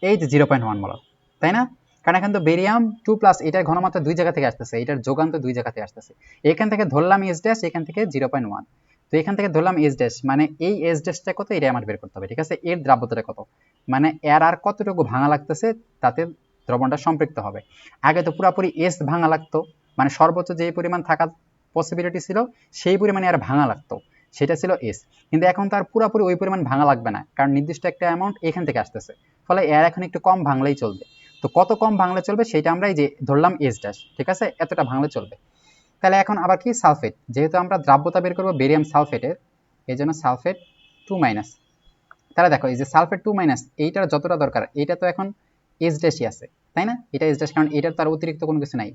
এই যে 0.1 মোলার, তাই না? কারণ এখন তো বেরিয়াম 2 প্লাস এটার ঘনমাত্রা দুই জায়গা থেকে আসতেছে, এটার যোগান তো দুই জায়গা থেকে আসতেছে। এখান থেকে ধরলাম এস ড্যাশ, এখান থেকে 0.1, তো এখান থেকে ধরলাম এস ড্যাশ, মানে এই এস ড্যাশটা কত এটা আমার বের করতে হবে, ঠিক আছে? এর দ্রাব্যতাটা কত, মানে এর আর কতটুকু ভাঙা লাগতেছে তাতে দ্রবণটা সম্পৃক্ত হবে। আগে তো পুরাপুরি এস ভাঙা লাগতো, মানে সর্বোচ্চ যে পরিমাণ থাকার পসিবিলিটি ছিল সেই পরিমাণে আর ভাঙা লাগতো, সেটা ছিল এস। কিন্তু এখন তার পুরাপুরি ওই পরিমাণ ভাঙা লাগবে না, কারণ নির্দিষ্ট একটা অ্যামাউন্ট এখান থেকে আসতেছে, ফলে এর এখন একটু কম ভাঙলেই চলবে। তো কত কম ভাঙলে চলবে সেটা আমরা এই যে ধরলাম এস ড্যাশ, ঠিক আছে? এতটা ভাঙলে চলবে। তাহলে এখন আবার কি সালফেট, যেহেতু আমরা দ্রাব্যতা বের করবো বেরিয়াম সালফেটের, এই জন্য সালফেট 2 তাহলে দেখো এই যে সালফেট 2 এইটার যতটা দরকার এইটা তো এখন এস ড্যাশই আছে, তাই না? এটা এস ড্যাশ, কারণ এটার তার অতিরিক্ত কোনো কিছু নাই।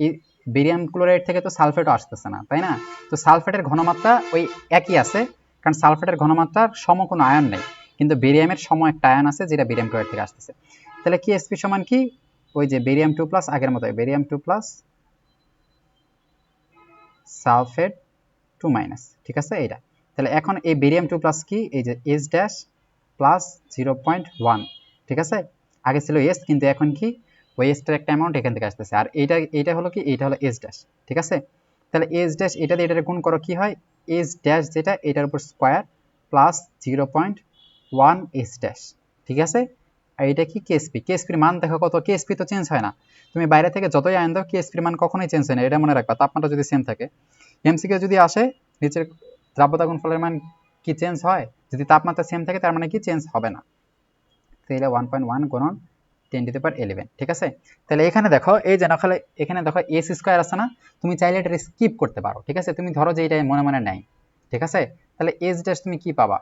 এই বেরিয়াম ক্লোরাইড থেকে তো সালফেটও আসতেছে না, তাই না? তো সালফেটের ঘনমাত্রা ওই একই আছে, কারণ সালফেটের ঘনমাত্রার সম কোনো আয়ন নেই, কিন্তু বেরিয়ামের সম একটা আয়ন আছে যেটা বেরিয়াম ক্লোরাইড থেকে আসতেছে। তাহলে কি এসপি সমান কি, ওই যে বেরিয়াম 2 প্লাস আগের মতো, বেরিয়াম 2 প্লাস সালফেট 2 ঠিক আছে এটা। তাহলে এখন এই বেরিয়াম 2 প্লাস কি, এই যে এস ড্যাশ প্লাস 0.1, ঠিক আছে? আগে ছিল এস, কিন্তু এখন কি ওই এসটার একটা অ্যামাউন্ট এখান থেকে আসতেছে, আর এইটা হলো কি, এইটা হলো এস ড্যাশ, ঠিক আছে? তাহলে এস ড্যাশ এটা দিয়ে এটা গুণ করো কি হয়, এস ড্যাশ যেটা এটার উপর স্কোয়ার প্লাস 0.1 এস ড্যাশ, ঠিক আছে? আর এটা কি কেএসপি, কেএসপির মান দেখো কত, কেএসপি তো চেঞ্জ হয় না, তুমি বাইরে থেকে যতই আয়ন দাও কেএসপির মান কখনোই চেঞ্জ হয় না, এটা মনে রাখবা, তাপমাত্রা যদি সেম থাকে। এমসিকিউ যদি আসে নিচের দ্রাব্যতা গুণফলের মান কি চেঞ্জ হয়, যদি তাপমাত্রা সেম থাকে তার মানে কি চেঞ্জ হবে না। তো এটা 1.1 গুণন 10^11, ঠিক আছে। তাহলে এখানে দেখো এই যে নাহলে এখানে দেখো এস স্কয়ার আছে না, তুমি চাইলে এটা স্কিপ করতে পারো, ঠিক আছে। তুমি ধরো যে এটা মনে মনে নাই, ঠিক আছে। তাহলে এস ড্যাশ তুমি কি পাবা,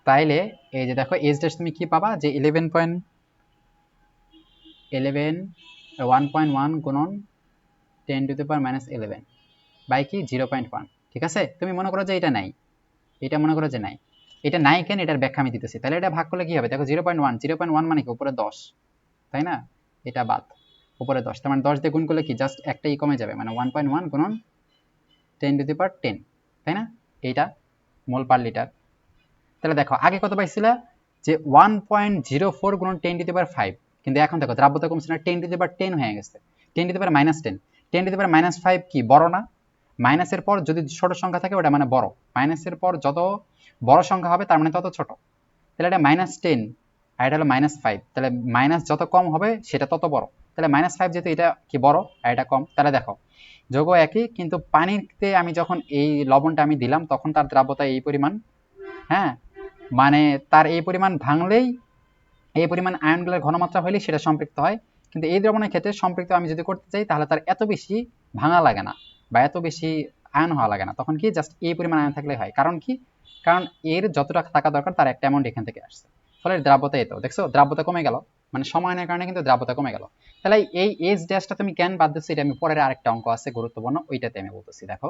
তাইলে এই যে দেখো এস ড্যাশ তুমি কি পাবা যে 1.1 গুণন 10^-11 বাই কি 0.1, ঠিক আছে। তুমি মনে করো যে এটা নাই, এটা মনে করো যে নাই, এটা নাই কেন এটার ব্যাখ্যা আমি দিতেছি। তাহলে এটা ভাগ করলে কি হবে দেখো 0.1 মানে কি উপরে 10, তাই না, এটা বাদ উপরে 10, তার মানে 10 দিয়ে গুণ করলে কি জাস্ট একটাই কমে যাবে, মানে 1.1 গুণন 10^10, তাই না, এইটা মোল পার লিটার। তাহলে দেখো আগে কত পাইছিলা যে 1.04 গুণন 10^5, কিন্তু এখন দেখো দ্রাব্যতা কমছে না, 10^10 হয়ে গেছে, 10^-10, 10^-5 কি বড় না, মাইনাসের পর যদি ছোট সংখ্যা থাকে ওটা মানে বড়, মাইনাসের পর যত বড় সংখ্যা হবে তার মানে তত ছোট। তাহলে এটা -10 আর এটা হলো -5, তাহলে মাইনাস যত কম হবে সেটা তত বড়, তাহলে -5 যেহেতু এটা কি বড় আর এটা কম, তাহলে দেখো যোগ একই, কিন্তু পানিতে আমি যখন এই লবণটা আমি দিলাম তখন তার দ্রাব্যতা এই পরিমাণ, হ্যাঁ, মানে তার এই পরিমাণ ভাঙলেই এই পরিমাণ আয়নগুলোর ঘনমাত্রা হলেই সেটা সম্পৃক্ত হয়। কিন্তু এই দ্রবণের ক্ষেত্রে সম্পৃক্ত আমি যদি করতে চাই তাহলে তার এত বেশি ভাঙা লাগে না বা এত বেশি আয়ন হওয়া লাগে না, তখন কি জাস্ট এই পরিমাণ আয়ন থাকলে হয়। কারণ কি, কারণ এর যতটা থাকা দরকার তার একটা অ্যামাউন্ট এখান থেকে আসছে, ফলে দ্রাব্যতা এত, দেখছো দ্রাব্যতা কমে গেল, মানে সমায়নের কারণে কিন্তু দ্রাব্যতা কমে গেল। তাহলে এই এস ড্যাশটা তুমি কেন বাদ দিচ্ছ, এটা আমি পরের আরেকটা অঙ্ক আছে গুরুত্বপূর্ণ, ওইটাতে আমি বলতেছি। দেখো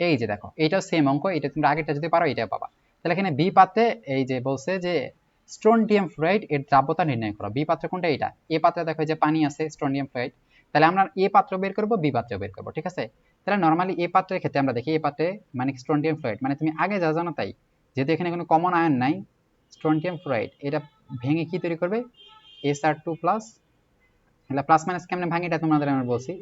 এই যে দেখো এইটাও সেম অঙ্ক, এটা তুমি আগেরটা যদি পারো এটা পাবা। তাহলে এখানে বি পাত্রে এই যে বলছে যে স্ট্রোন্ডিয়াম ফ্লুরাইড এর দ্রাব্যতা নির্ণয় করো। বি পাত্র কোনটা, এটা এ পাত্রে দেখো যে পানি আছে স্ট্রোন্ডিয়াম ফ্লুরাইড, তাহলে আমরা এ পাত্র বের করব বি পাত্র বের করব, ঠিক আছে। তাহলে নরমালি এ পাত্রের ক্ষেত্রে আমরা দেখি এ পাত্রে মানে স্ট্রোন্ডিয়াম ফ্লুরাইড মানে তুমি আগে যা জানো তাই, যেহেতু এখানে কোনো কমন আয়ন নাই, স্ট্রোন্ডিয়াম ফ্লুরাইড এটা ভেঙে কি তৈরি করবে SR2 প্লাস, তাহলে প্লাস মাইনাস কেমনে ভাঙে এটা তোমাদের আমি বলছি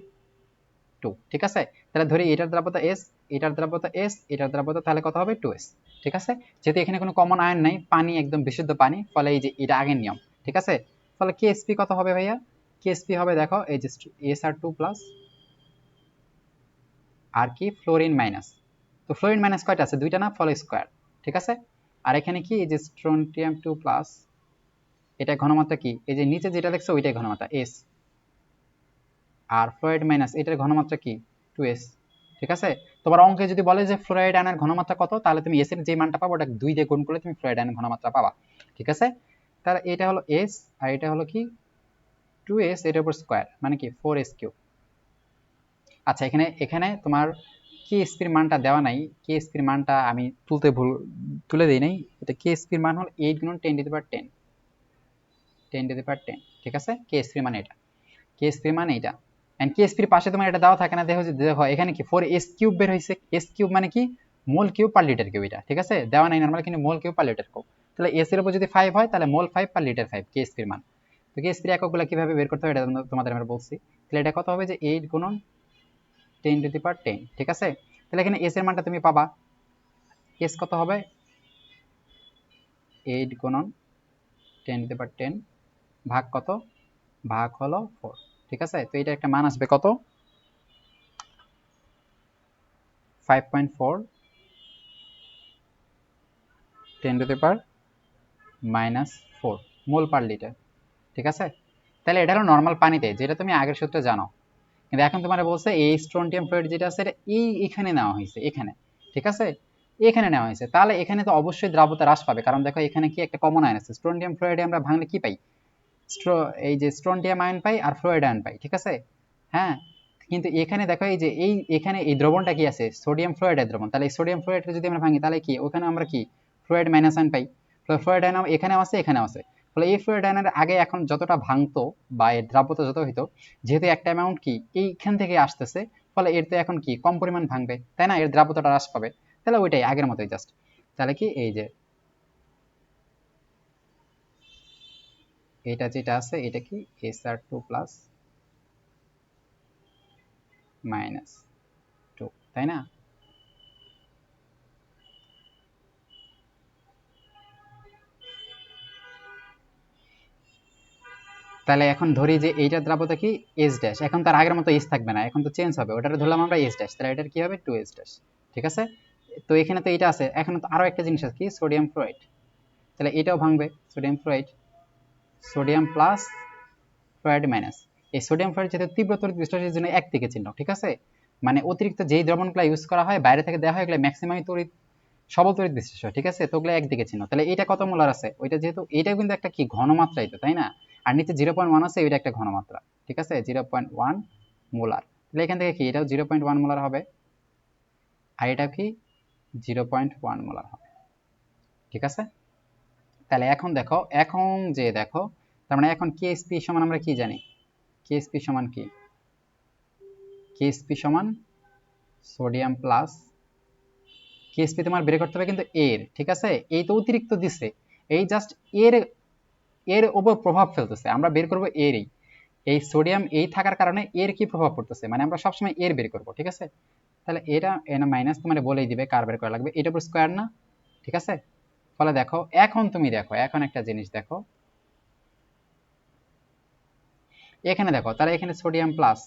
2, ঠিক আছে। তাহলে ধরি এটার দ্রাব্যতা S, এটার দ্রাব্যতা S, এটার দ্রাব্যতা তাহলে কত হবে 2S, ঠিক আছে। যেহেতু এখানে কোনো কমন আয়ন নাই, পানি একদম বিশুদ্ধ পানি, ফলে এই যে এটা আগের নিয়ম, ঠিক আছে। ফলে KSP কত হবে ভাইয়া, KSP হবে দেখো এই যে SR2 প্লাস আর কি ফ্লোরিন মাইনাস, তো ফ্লোরিন মাইনাস কয়টা আছে দুইটা না, ফলে স্কয়ার, ঠিক আছে। আর এখানে কি এই যে স্ট্রোন্টিয়াম 2 প্লাস, এটা ঘনমাত্রা কি এই যে নিচে যেটা দেখছো ওইটাই ঘনমাত্রা S, আর ফ্লোরাইড মাইনাস এটার ঘনমাত্রা কি 2S, ঠিক আছে। তোমার অঙ্কে যদি বলে যে ফ্লোরাইড আয়নের ঘনমাত্রা কত, তাহলে তুমি এস এর যে মানটা পাবো ওটা 2 দিয়ে গুণ করলে তুমি ফ্লোরাইড আয়নের ঘনমাত্রা পাবা, ঠিক আছে। তাহলে এটা হলো S আর এটা হলো কি 2S, এটার উপর স্কয়ার মানে কি 4S3। আচ্ছা এখানে এখানে তোমার KSP এর মানটা দেওয়া নাই, KSP এর মানটা আমি তুলে দেই নাই, এটা KSP এর মান হলো 8 গুণন 10^10, 10^10, ঠিক আছে। KSP এর মান এটা, KSP এর মান এইটা, এন্ড KSP এর পাশে তোমার এটা দেওয়া থাকে না, দেখো দেখো এখানে কি 4S³ বের হইছে, S³ মানে কি মোল কিউব পার লিটার কিউব, এটা ঠিক আছে দেওয়া নাই নরমাল, কিন্তু মোল কিউব পার লিটার কিউব। তাহলে S এর উপর যদি 5 হয় তাহলে মোল 5 পার লিটার 5 KSP এর মান। তো KSP এর এককগুলো কিভাবে বের করতে হয় এটা তোমাদের আমরা বলছি। তাহলে এটা কত হবে যে 8 গুণন 10^10, ঠিক আছে। তাহলে এখানে S এর মানটা তুমি পাবা, S কত হবে 8 গুণন 10^10 ভাগ কত, ভাগ হলো 4, ঠিক আছে। তো এটা একটা মান আসবে কত 5.4 10^-4 মোল পার লিটার, ঠিক আছে। তাহলে এটা হলো নর্মাল পানিতে, যেটা তুমি আগের সূত্রে জানো। কিন্তু এখন তোমার বলছে এই স্ট্রোন্টিয়াম ফ্লুইড যেটা আছে এটা এখানে নেওয়া হয়েছে, এখানে, ঠিক আছে, এখানে নেওয়া হয়েছে, তাহলে এখানে তো অবশ্যই দ্রাব্যতা হ্রাস পাবে, কারণ দেখো এখানে কি একটা কমন আয়ন আছে, স্ট্রোন্টিয়াম ফ্লুরাইডে আমরা ভাঙলে কি পাই, এই যে স্ট্রোন্টিয়াম আয়ন পাই আর ফ্লুরাইড আয়ন পাই, ঠিক আছে, হ্যাঁ। কিন্তু এখানে দেখো এই যে এখানে এই দ্রবণটা কি আছে সোডিয়াম ফ্লুরাইডের দ্রবণ, তাহলে এই সোডিয়াম ফ্লুরাইডকে যদি আমরা ভাঙি তাহলে কি ওখানে আমরা কি ফ্লুরাইড মাইনাস আয়ন পাই, ফ্লুরাইড আয়ন এখানেও আছে এখানেও আছে, ফলে এই ফ্লুরাইড আয়নের আগে এখন যতটা ভাঙতো বা এর দ্রাব্যতা যত হইতো, যেহেতু একটা অ্যামাউন্ট কি এইখান থেকে আসতেছে, ফলে এর তো এখন কি কম পরিমাণ ভাঙবে, তাই না, এর দ্রাব্যতাটা হ্রাস পাবে, তাহলে ওইটাই আগের মতোই জাস্ট। তাহলে কি এই যে এটা যেটা আছে এটা কি SR2 প্লাস -2, তাই না। তাহলে এখন ধরি যে এইটার দ্রাব্যতা কি S ড্যাশ, এখন তার আগের মতো S থাকবে না, এখন তো চেঞ্জ হবে, ওটারে ধরলাম আমরা S ড্যাশ, তাহলে এটার কি হবে 2S ড্যাশ, ঠিক আছে। তো এখানে তো এটা আছে, এখন তো আরো একটা জিনিস আছে কি, সোডিয়াম ফ্লোরাইড। তাহলে এটাও ভাঙবে, sodium fluoride, sodium plus fluoride minus. এই সোডিয়াম ফ্লোরাইড যেহেতু তীব্র তড়িৎ বিশ্লেষণের জন্য একদিকে চিহ্ন, ঠিক আছে, মানে অতিরিক্ত যেই দ্রবণগুলো ইউজ করা হয় বাইরে থেকে দেওয়া হয় এগুলো ম্যাক্সিমাম তড়িৎ সবল তড়িৎ বিশ্লেষণ, ঠিক আছে, তো ওগুলো একদিকে চিহ্ন। তাহলে এটা কত মোলার আছে, ওইটা যেহেতু এটাও কিন্তু একটা কি ঘনমাত্রাই তো, তাই না, আর নিচে 0.1 আছে, এটা একটা ঘনমাত্রা, ঠিক আছে, 0.1 মোলার। তাহলে এখান থেকে কি এটাও 0.1 মোলার হবে, আর এটা কি 0.1 মোলার হবে, ঠিক আছে। তাহলে এখন দেখো, এখন যে দেখো, তার মানে এখন কেএসপি সমান আমরা কি জানি, কেএসপি সমান কি, কেএসপি সমান সোডিয়াম প্লাস, কেএসপি তোমার বের করতে হবে কিন্তু এর, ঠিক আছে, এই তো অতিরিক্ত দিছে, এই জাস্ট এর এর উপর প্রভাব ফেলতেছে, আমরা বের করব এরই, এই সোডিয়াম এই থাকার কারণে এর কি প্রভাব পড়তেছে, মানে আমরা সবসময় এর বের করব, ঠিক আছে। তাহলে এটা এন মাইনাস তোমার বলেই দিবে কার বের করা লাগবে, এটার উপর স্কয়ার না, ঠিক আছে। ফলে দেখো এখন তুমি দেখো, এখন একটা জিনিস দেখো, এখানে দেখো, তাহলে এখানে সোডিয়াম প্লাস,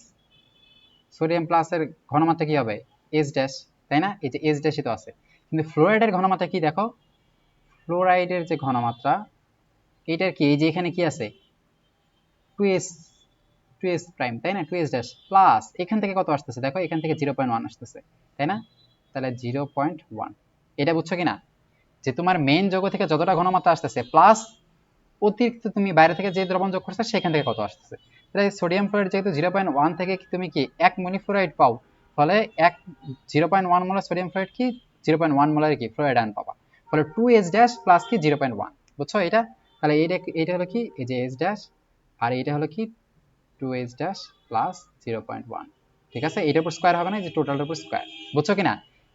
সোডিয়াম প্লাসের ঘনমাত্রা কি হবে এস ড্যাশ, তাই না, এই যে এস ড্যাশই তো আছে, কিন্তু ফ্লোরাইডের ঘনমাত্রা কি দেখো, ফ্লোরাইডের যে ঘনমাত্রা এটার কি, এই যে এখানে কি আছে 2s, 2s প্রাইম, তাই না, 2s ড্যাশ প্লাস এখান থেকে কত আসতেছে দেখো, এখান থেকে 0.1 আসতেছে, তাই না, তাহলে 0.1, এটা বুঝছো কিনা, যে তোমার মেইন যৌগ থেকে যতটা ঘনমাত্রা আসতেছে প্লাস অতিরিক্ত তুমি বাইরে থেকে যে দ্রবণ যোগ করছো সেখান থেকে কত আসতেছে। তাহলে সোডিয়াম ফ্লোরাইড যেহেতু 0.1 থেকে তুমি কি 1 মিলি ফ্লোরাইড পাও, ফলে 0.1 মোলার সোডিয়াম ফ্লোরাইড কি 0.1 মোলার কি ফ্লোরাইড আয়ন পাবা, ফলে 2s ড্যাশ প্লাস কি 0.1, বুঝছো এটা। তাহলে এটা হলো কি এই যে s ড্যাশ, আর এটা হলো কি 2s ড্যাশ প্লাস 0.1, ঠিক আছে, এটার উপর স্কয়ার হবে না, যে টোটালটার উপর স্কয়ার, বুঝছো কিনা,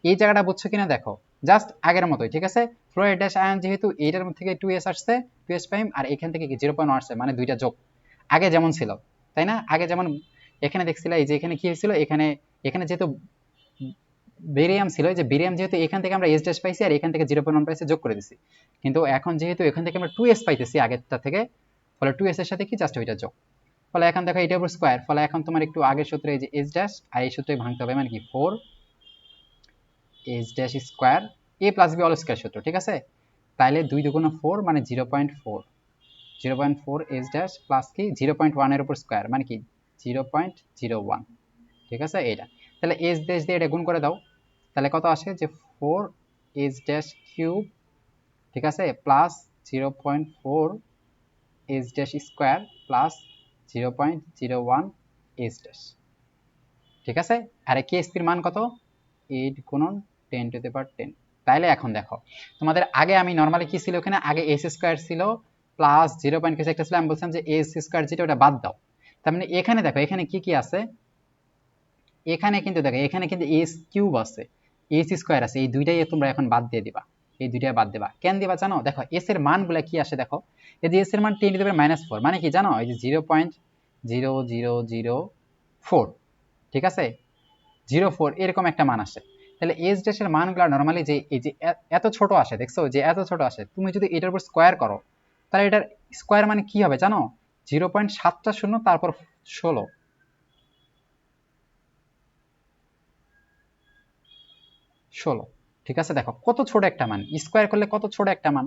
এই জায়গাটা বুঝছো কিনা দেখো, জাস্ট আগের মতোই, ঠিক আছে। ফ্লোরাইড ড্যাশ আয়ন যেহেতু এইটার মধ্যে থেকে 2s আসছে, 2s প্রাইম, আর এখান থেকে কি 0.1 আসছে, মানে দুইটা যোগ, আগে যেমন ছিল, তাই না, আগে যেমন এখানে দেখছিলে এই যে এখানে কি হয়েছিল, এখানে এখানে যেহেতু বেরিয়াম ছিল, যে বেরিয়াম যেহেতু এখান থেকে আমরা এস ড্যাশ পাইছি আর এখান থেকে 0.1 পাইছি, যোগ করে দিছি, কিন্তু এখন যেহেতু এখান থেকে আমরা 2s পাইতেছি আগেরটা থেকে, ফলে 2s এর সাথে কি জাস্ট ওইটা যোগ, ফলে এখন দেখো এটার উপর স্কয়ার, ফলে এখন তোমার একটু আগের সূত্রে এই যে এস ড্যাশ আর এই সূত্রে ভাঙতে হবে, মানে কি 4 এস ড্যাশ স্কয়ার এ প্লাস বি অল স্কয়ার সূত্র, ঠিক আছে। তাইলে 2 দুগুণ 4 মানে 0.4, 0.4 এস ড্যাশ প্লাস কি 0.1 এর উপর স্কয়ার, মানে কি 0.01, ঠিক আছে এটা। তাহলে এস ড্যাশ দিয়ে এটা গুণ করে দাও, তাহলে কত আসে যে 4 এস ড্যাশ কিউব, ঠিক আছে, plus 0.4 S dash square plus 0.01 S dash, ঠিক আছে। আর কেএসপির মান কত, 8 গুণন 10 টু দি পাওয়ার 10। তাইলে এখন দেখো, তোমাদের আগে আমি নরমালি কি ছিল, ওখানে আগে এস স্কয়ার ছিল প্লাস 0. কিছু একটা ছিল, আমি বলছিলাম যে এস স্কয়ার যেটা ওটা বাদ দাও, তার মানে এখানে দেখো এখানে কি কি আছে, এখানে কিন্তু দেখো এখানে কিন্তু এস কিউব আছে, এস স্কয়ার আছে, এই দুইটাই তোমরা এখন বাদ দিয়ে দিবা, এই দুইটা বাদ দিবা, কেন দিবা জানো, দেখো এস এর মানগুলা কি আসে দেখো, এই যে এস এর মান 10 টু দি পাওয়ার -4, মানে কি জানো, এই যে 0.0004, ঠিক আছে, 0.4 এরকম একটা মান আসে। তাহলে এস ড্যাশের মানগুলো নরমালি যে এই যে এত ছোট আসে, দেখছো যে এত ছোট আসে, তুমি যদি এটার উপর স্কয়ার করো, তাহলে এটার স্কয়ার মানে কি হবে জানো, 0.7 তারপর 16, 16, ঠিক আছে, দেখো কত ছোট একটা মান, স্কয়ার করলে কত ছোট একটা মান।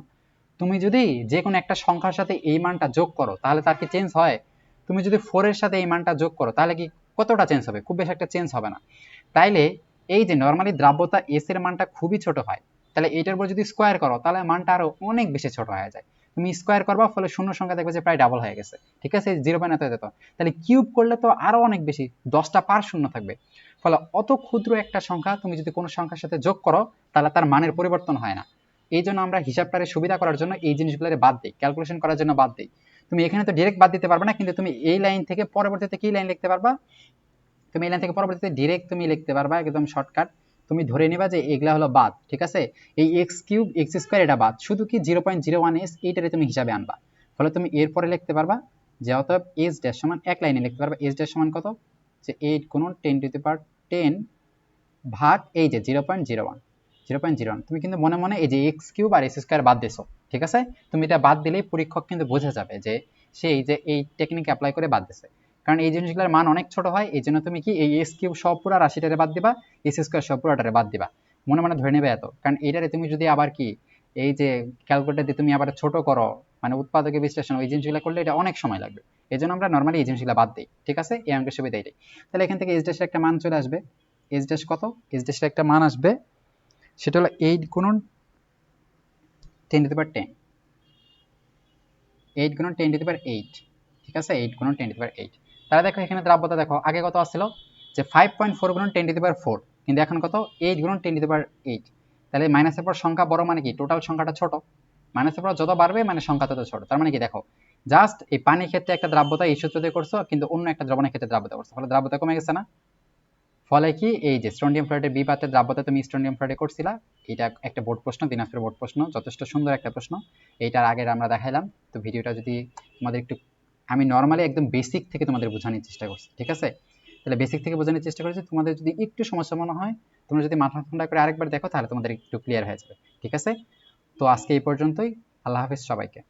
তুমি যদি যে কোনো একটা সংখ্যার সাথে এই মানটা যোগ করো তাহলে তার কি চেঞ্জ হয়, তুমি যদি 4 এর সাথে এই মানটা যোগ করো তাহলে কি কতটা চেঞ্জ হবে, খুব বেশি একটা চেঞ্জ হবে না। তাইলে এই যে নরমালি দ্রাব্যতা এস এর মানটা খুবই ছোট হয়, তাহলে এটার উপর যদি স্কয়ার করো তাহলে মানটা আরো অনেক বেশি ছোট হয়ে যায়, তুমি স্কয়ার করবা ফলে শূন্য সংখ্যা দেখবে যে প্রায় ডাবল হয়ে গেছে, ঠিক আছে, 0. এত যেত, তাহলে কিউব করলে তো আরো অনেক বেশি, 10টা পার শূন্য থাকবে, ফলে অত ক্ষুদ্র একটা সংখ্যা তুমি যদি কোনো সংখ্যার সাথে যোগ করো তাহলে তার মানের পরিবর্তন হয় না। এই জন্য আমরা হিসাবটারে সুবিধা করার জন্য এই জিনিসগুলোরে বাদ দিই, ক্যালকুলেশন করার জন্য বাদ দিই। তুমি এখানে তো ডিরেক্ট বাদ দিতে পারবে না, কিন্তু তুমি এই লাইন থেকে পরবর্তীতে কি লাইন লিখতে পারবা, তুমি এই লাইন থেকে পরবর্তীতে ডিরেক্ট তুমি লিখতে পারবা একদম শর্টকাট, তুমি ধরে নিবা যে এগুলা হলো বাদ, ঠিক আছে, এই এক্স কিউব এক্স স্কয়ার এটা বাদ, শুধু কি 0.01 এস এইটারে তুমি হিসাবে আনবা, ফলে তুমি এরপরে লিখতে পারবা যে অতএব এস ড্যাশ সমান এক লাইনে লিখতে পারবা, এস ড্যাশ সমান কত, যে 8 গুণন 10 টু দি পাওয়ার 10 ভাগ এই যে 0.01, 0.01, তুমি কিন্তু মনে মনে এই যে এক্স কিউব আর এক্স স্কয়ার বাদ দিছো, ঠিক আছে, তুমি এটা বাদ দিলেই পরীক্ষক কিন্তু বুঝে যাবে যে সে এই যে এই টেকনিক অ্যাপ্লাই করে বাদ দিছে, কারণ এই জিনিসগুলোর মান অনেক ছোট হয়, এই জন্য তুমি কি এই এক্স কিউব সব পুরো রাশিটারে বাদ দিবা, এক্স স্কয়ার সব পুরোটারে বাদ দিবা, মনে মনে ধরে নেবে এত, কারণ এইটারে তুমি যদি আবার কি এই যে ক্যালকুলেটর দিয়ে তুমি আবার ছোট করো, মানে উৎপাদকে বিশ্লেষণ, ওই জিনিসগুলো করলে এটা অনেক সময় লাগবে। এই জন্য আমরা নর্মালি এই জিনিসগুলো বাদ দিই। ঠিক আছে, এই অঙ্কের সুবিধা এটাই। তাহলে এখান থেকে এইচ ড্যাশের একটা মান চলে আসবে। এইচ ড্যাশ কত? এইচ ড্যাশের একটা মান আসবে, সেটা হলো 8 গুণন 10^10, 8 গুণন 10^8। ঠিক আছে, 8 গুণন 10^8। তাহলে দেখো এখানে দ্রাব্যতা দেখো আগে কত আসছিল, যে 5.4 গুণন 10^4, কিন্তু এখন কত 8 গুণন 10^8। তাহলে মাইনাসের পর সংখ্যা বড় মানে কি টোটাল সংখ্যাটা ছোট, মাইনাসের পর যত বাড়বে মানে সংখ্যা তত ছোট। তার মানে কি দেখো, জাস্ট এই পানির ক্ষেত্রে একটা দ্রাব্যতা এই সূত্র দিয়ে করছো, কিন্তু অন্য একটা দ্রবণের ক্ষেত্রে দ্রাব্যতা করছো, ফলে দ্রাব্যতা কমে গেছে না? ফলে কি এই যে স্ট্রোন্ডিয়াম ফ্লোরাইডের বি পাত্রের দ্রাব্যতা তুমি স্ট্রোন্ডিয়াম ফ্লোরাইডে করছিলা, এটা একটা বোর্ড প্রশ্ন, দিনাজপুরের বোর্ড প্রশ্ন, যথেষ্ট সুন্দর একটা প্রশ্ন। এইটার আগের আমরা দেখাইলাম। তো ভিডিওটা যদি তোমাদের একটু, আমি নর্মালি একদম বেসিক থেকে তোমাদের বোঝানোর চেষ্টা করছি, ঠিক আছে? তাহলে বেসিক থেকে বোঝানোর চেষ্টা করেছি, তোমাদের যদি একটু সমস্যা মনে হয়, তোমরা যদি মাথা ঠান্ডা করে আরেকবার দেখো, তাহলে তোমাদের একটু ক্লিয়ার হয়ে যাবে। ঠিক আছে, তো আজকে এই পর্যন্তই। আল্লাহ হাফেজ সবাইকে।